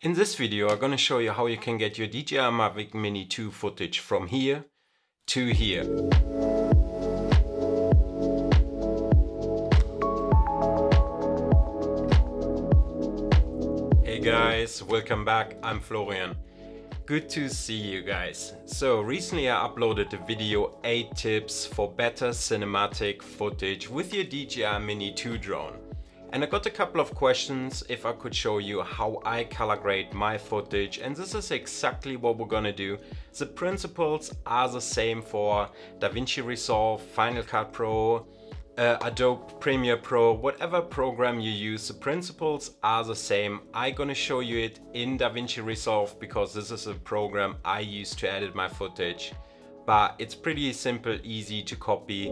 In this video, I'm going to show you how you can get your DJI Mavic Mini 2 footage from here to here. Hey guys, welcome back. I'm Florian. Good to see you guys. So recently I uploaded the video 8 tips for better cinematic footage with your DJI Mini 2 drone. And I got a couple of questions if I could show you how I color grade my footage, and this is exactly what we're gonna do. The principles are the same for Davinci Resolve, Final Cut Pro, Adobe Premiere Pro, whatever program you use, the principles are the same. I'm gonna show you it in Davinci Resolve because this is a program I use to edit my footage. But it's pretty simple, easy to copy.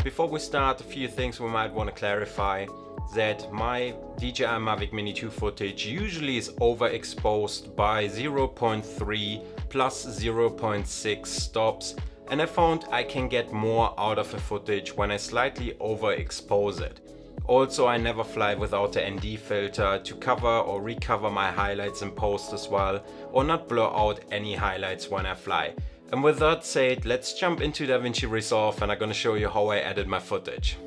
Before we start, a few things we might want to clarify. That my DJI Mavic Mini 2 footage usually is overexposed by 0.3 plus 0.6 stops, and I found I can get more out of a footage when I slightly overexpose it. Also, I never fly without the ND filter to cover or recover my highlights in post as well, or not blur out any highlights when I fly. And with that said, let's jump into Davinci Resolve and I'm gonna show you how I edit my footage.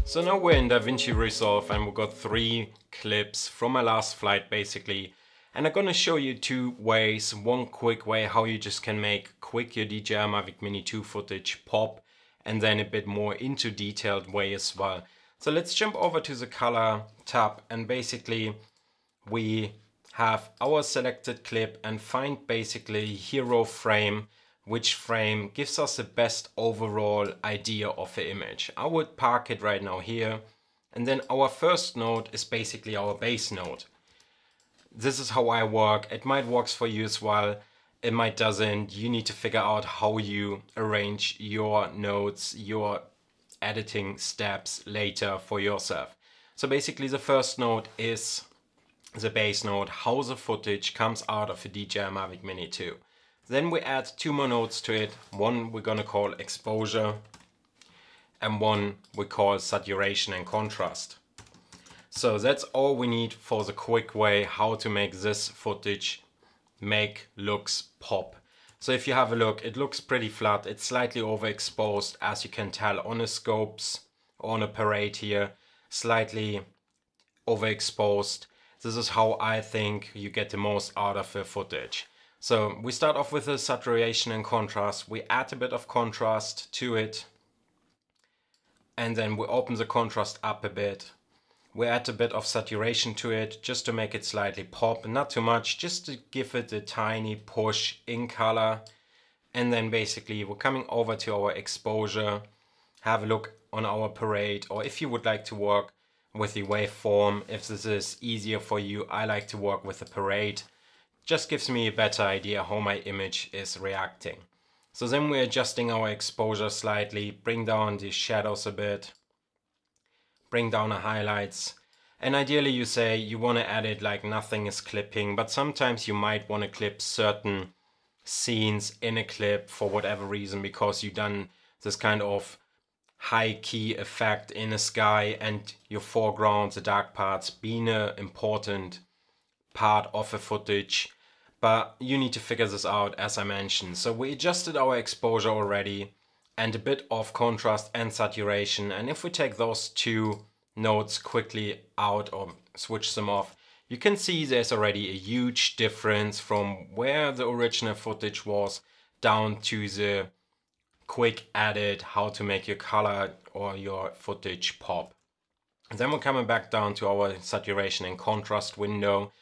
So now we're in Davinci Resolve and we've got 3 clips from my last flight basically. And I'm gonna show you 2 ways. One quick way how you just can make quick your DJI Mavic Mini 2 footage pop, and then a bit more into detailed way as well. So let's jump over to the color tab and basically we have our selected clip and find basically hero frame, which frame gives us the best overall idea of the image. I would park it right now here, and then our first node is basically our base node. This is how I work. It might work for you as well, it might doesn't. You need to figure out how you arrange your nodes, your editing steps later for yourself. So basically the first node is the base node, how the footage comes out of a DJI Mavic Mini 2. Then we add 2 more nodes to it. One we're gonna call exposure and one we call saturation and contrast. So that's all we need for the quick way how to make this footage make looks pop. So if you have a look, it looks pretty flat. It's slightly overexposed, as you can tell on the scopes, on a parade here, slightly overexposed. This is how I think you get the most out of the footage. So we start off with the saturation and contrast. We add a bit of contrast to it. And then we open the contrast up a bit. We add a bit of saturation to it just to make it slightly pop. Not too much, just to give it a tiny push in color. And then basically we're coming over to our exposure. Have a look on our parade, or if you would like to work with the waveform, if this is easier for you, I like to work with the parade. Just gives me a better idea how my image is reacting. So then we're adjusting our exposure slightly, bring down the shadows a bit, bring down the highlights. And ideally you say you want to add it like nothing is clipping, but sometimes you might want to clip certain scenes in a clip for whatever reason, because you've done this kind of high key effect in the sky and your foreground, the dark parts being an important part of a footage. But you need to figure this out, as I mentioned. So we adjusted our exposure already and a bit of contrast and saturation. And if we take those 2 nodes quickly out or switch them off, you can see there's already a huge difference from where the original footage was down to the quick edit, how to make your color or your footage pop. And then we're coming back down to our saturation and contrast window.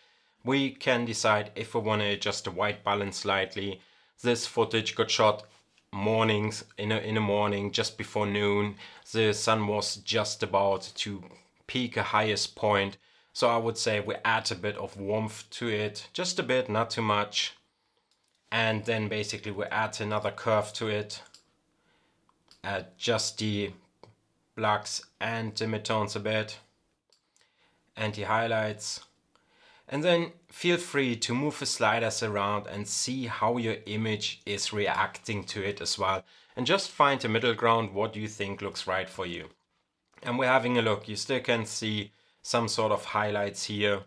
We can decide if we want to adjust the white balance slightly. This footage got shot mornings, in the morning, just before noon. The sun was just about to peak a highest point. So I would say we add a bit of warmth to it, just a bit, not too much. And then basically we add another curve to it. Adjust the blacks and the midtones a bit, and the highlights. And then feel free to move the sliders around and see how your image is reacting to it as well. And just find a middle ground, what you think looks right for you. And we're having a look, you still can see some sort of highlights here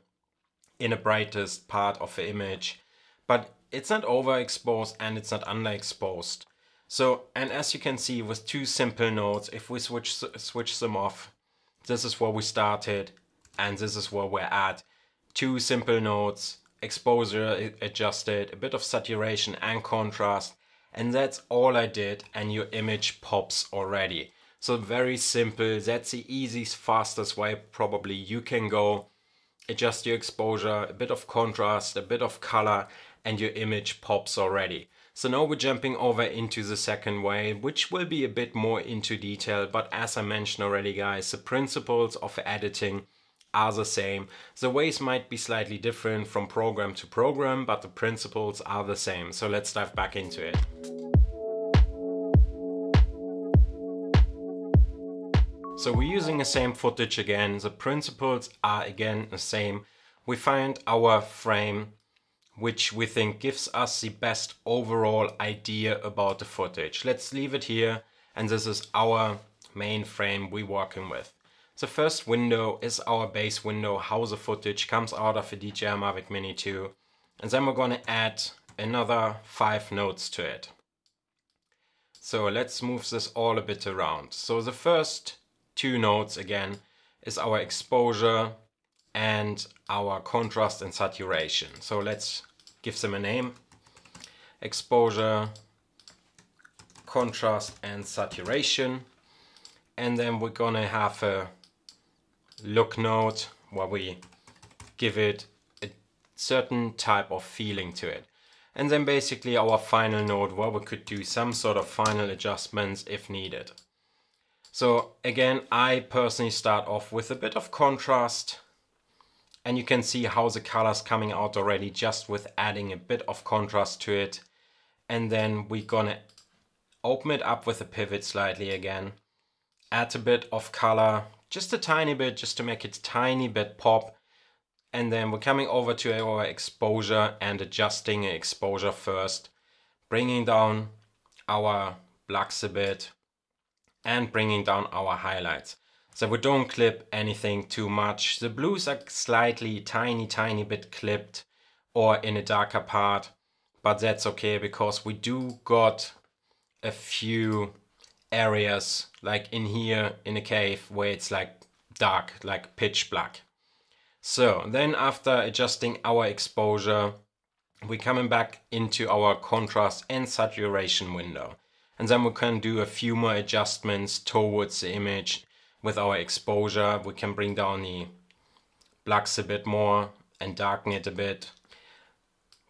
in the brightest part of the image, but it's not overexposed and it's not underexposed. So, and as you can see with two simple nodes, if we switch them off, this is where we started and this is where we're at. Two simple nodes, exposure adjusted, a bit of saturation and contrast, and that's all I did, and your image pops already. So very simple, that's the easiest, fastest way probably you can go. Adjust your exposure, a bit of contrast, a bit of color, and your image pops already. So now we're jumping over into the second way, which will be a bit more into detail, but as I mentioned already guys, the principles of editing are the same. The ways might be slightly different from program to program, but the principles are the same. So let's dive back into it. So we're using the same footage again. The principles are again the same. We find our frame, which we think gives us the best overall idea about the footage. Let's leave it here, and this is our main frame we're working with. The first window is our base window, how the footage comes out of the DJI Mavic Mini 2, and then we're going to add another 5 nodes to it. So let's move this all a bit around. So the first 2 nodes again is our exposure and our contrast and saturation. So let's give them a name: exposure, contrast and saturation. And then we're gonna have a look node where we give it a certain type of feeling to it. And then basically our final node where we could do some sort of final adjustments if needed. So again, I personally start off with a bit of contrast, and you can see how the colors coming out already just with adding a bit of contrast to it. And then we're gonna open it up with a pivot slightly again, add a bit of color, just a tiny bit, just to make it a tiny bit pop. And then we're coming over to our exposure and adjusting exposure first, bringing down our blacks a bit and bringing down our highlights. So we don't clip anything too much. The blues are slightly tiny bit clipped or in a darker part, but that's okay because we do got a few areas like in here in a cave where it's like dark, like pitch black. So then after adjusting our exposure, we're coming back into our contrast and saturation window. And then we can do a few more adjustments towards the image. With our exposure, we can bring down the blacks a bit more and darken it a bit.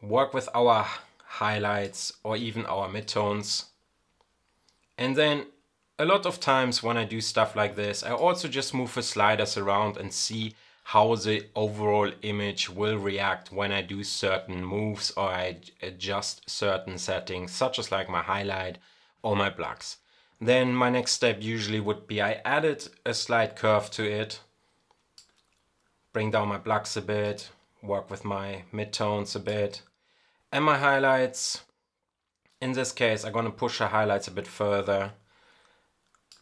Work with our highlights or even our midtones. And then a lot of times when I do stuff like this, I also just move the sliders around and see how the overall image will react when I do certain moves or I adjust certain settings, such as like my highlight or my blacks. Then my next step usually would be I added a slight curve to it, bring down my blacks a bit, work with my midtones a bit, and my highlights. In this case, I'm going to push the highlights a bit further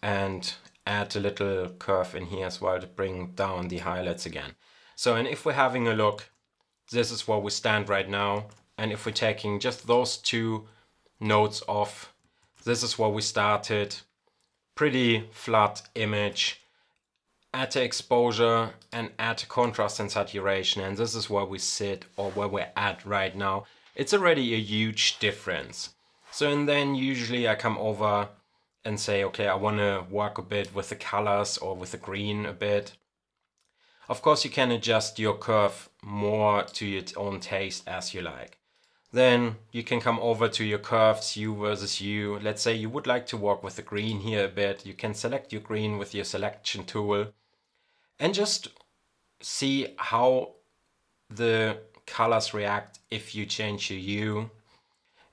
and add a little curve in here as well to bring down the highlights again. So, and if we're having a look, this is where we stand right now. And if we're taking just those 2 nodes off, this is where we started. Pretty flat image. Add the exposure and add the contrast and saturation, and this is where we sit or where we're at right now. It's already a huge difference. So and then usually I come over and say, okay, I want to work a bit with the colors or with the green a bit. Of course you can adjust your curve more to your own taste as you like. Then you can come over to your curves, hue versus hue. Let's say you would like to work with the green here a bit. You can select your green with your selection tool and just see how the colors react if you change your hue.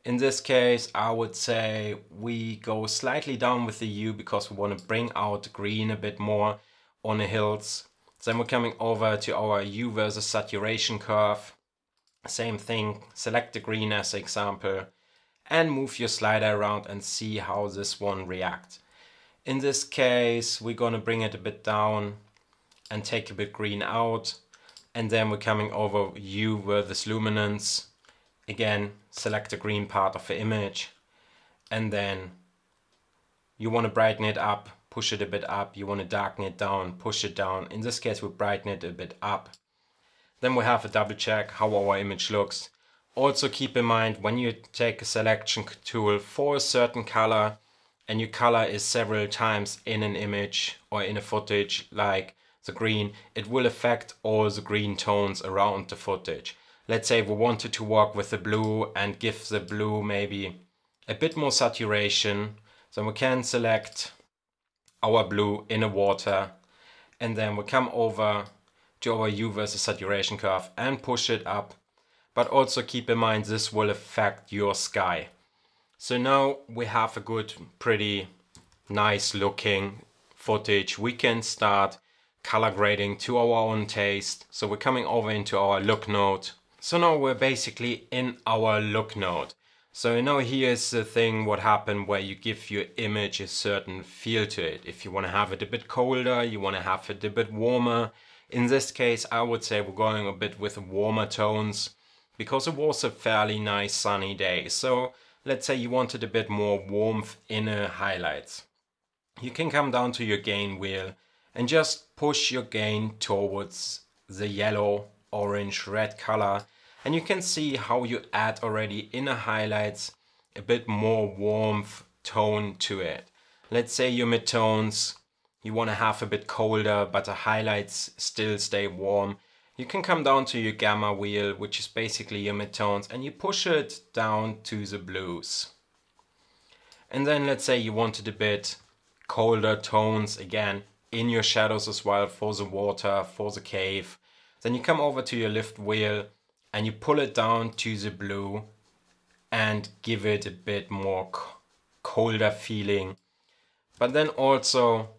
In this case, I would say we go slightly down with the hue because we want to bring out green a bit more on the hills. Then we're coming over to our hue versus saturation curve. Same thing, select the green as an example and move your slider around and see how this one reacts. In this case, we're going to bring it a bit down and take a bit green out. And then we're coming over hue versus luminance. Again, select the green part of the image. And then you want to brighten it up, push it a bit up. You want to darken it down, push it down. In this case, we brighten it a bit up. Then we have a double check how our image looks. Also keep in mind, when you take a selection tool for a certain color and your color is several times in an image or in a footage, like the green, it will affect all the green tones around the footage. Let's say we wanted to work with the blue and give the blue maybe a bit more saturation. So we can select our blue in a water, and then we come over to our hue versus saturation curve and push it up. But also keep in mind, this will affect your sky. So now we have a good, pretty nice looking footage. We can start color grading to our own taste. So we're coming over into our look node. So now we're basically in our look node. So now here's the thing what happened where you give your image a certain feel to it. If you want to have it a bit colder, you want to have it a bit warmer. In this case, I would say we're going a bit with warmer tones because it was a fairly nice sunny day. So let's say you wanted a bit more warmth in the highlights. You can come down to your gain wheel and just push your gain towards the yellow, orange, red color. And you can see how you add already in the highlights a bit more warmth tone to it. Let's say your midtones, you want to have a bit colder, but the highlights still stay warm. You can come down to your gamma wheel, which is basically your midtones, and you push it down to the blues. And then let's say you wanted a bit colder tones again in your shadows as well, for the water, for the cave. Then you come over to your lift wheel and you pull it down to the blue and give it a bit more colder feeling. But then also,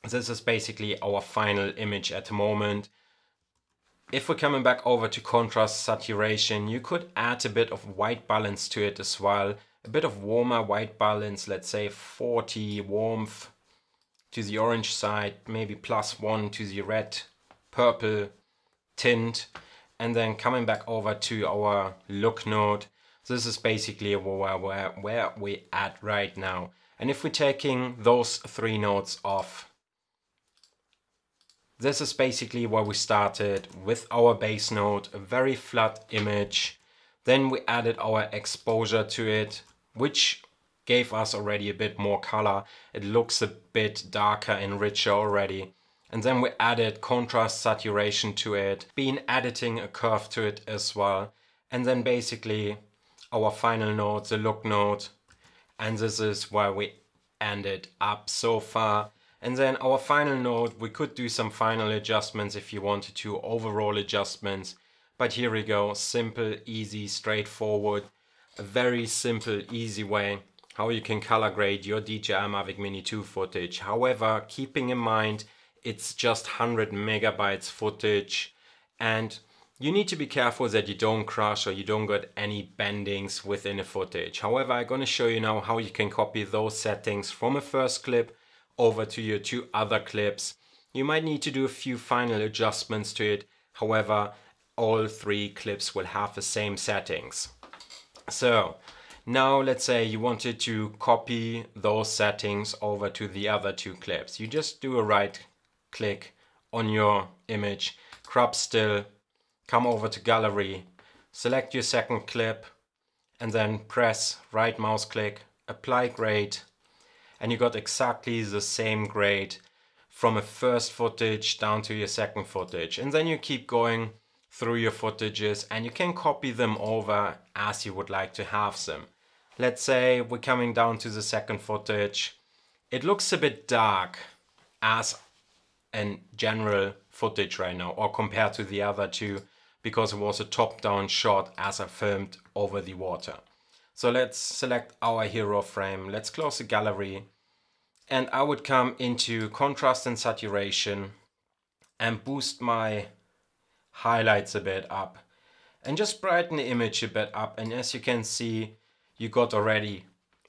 this is basically our final image at the moment. If we're coming back over to contrast saturation, you could add a bit of white balance to it as well. A bit of warmer white balance, let's say 40 warmth to the orange side, maybe +1 to the red, purple tint. And then coming back over to our look node, this is basically where we're at right now. And if we're taking those three nodes off, this is basically where we started with our base node, a very flat image. Then we added our exposure to it, which gave us already a bit more color. It looks a bit darker and richer already. And then we added contrast saturation to it, been editing a curve to it as well. And then basically our final node, the look node. And this is where we ended up so far. And then our final node, we could do some final adjustments if you wanted to, overall adjustments. But here we go, simple, easy, straightforward. A very simple, easy way how you can color grade your DJI Mavic Mini 2 footage. However, keeping in mind, it's just 100 megabytes footage, and you need to be careful that you don't crash or you don't get any bendings within a footage. However, I'm going to show you now how you can copy those settings from a first clip over to your two other clips. You might need to do a few final adjustments to it. However, all three clips will have the same settings. So now let's say you wanted to copy those settings over to the other two clips. You just do a right click on your image, crop still, come over to gallery, select your second clip, and then press right mouse click, apply grade, and you got exactly the same grade from a first footage down to your second footage. And then you keep going through your footages and you can copy them over as you would like to have them. Let's say we're coming down to the second footage. It looks a bit dark as a general footage right now, or compared to the other two, because it was a top-down shot as I filmed over the water. So let's select our hero frame. Let's close the gallery. And I would come into contrast and saturation and boost my highlights a bit up and just brighten the image a bit up. And as you can see, you got already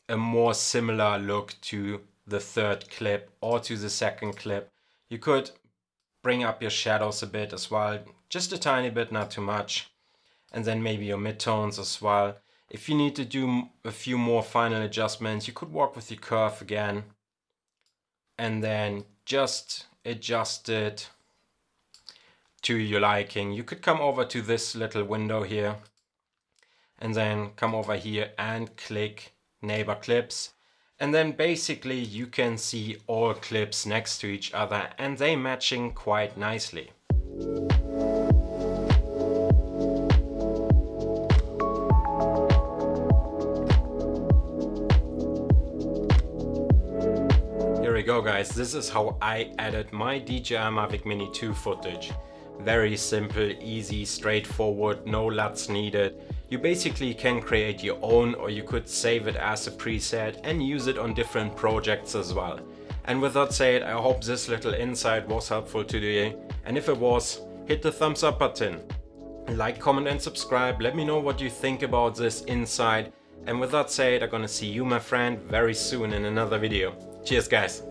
a more similar look to the third clip or to the second clip. You could bring up your shadows a bit as well, just a tiny bit, not too much. And then maybe your midtones as well. If you need to do a few more final adjustments, you could work with your curve again. And then just adjust it to your liking. You could come over to this little window here and then come over here and click neighbor clips. And then basically you can see all clips next to each other and they matching quite nicely. Here we go guys, this is how I added my DJI Mavic Mini 2 footage. Very simple, easy, straightforward, no LUTs needed. You basically can create your own, or you could save it as a preset and use it on different projects as well. And with that said, I hope this little insight was helpful to you. And if it was, hit the thumbs up button. Like, comment and subscribe. Let me know what you think about this insight. And with that said, I'm gonna see you, my friend, very soon in another video. Cheers guys.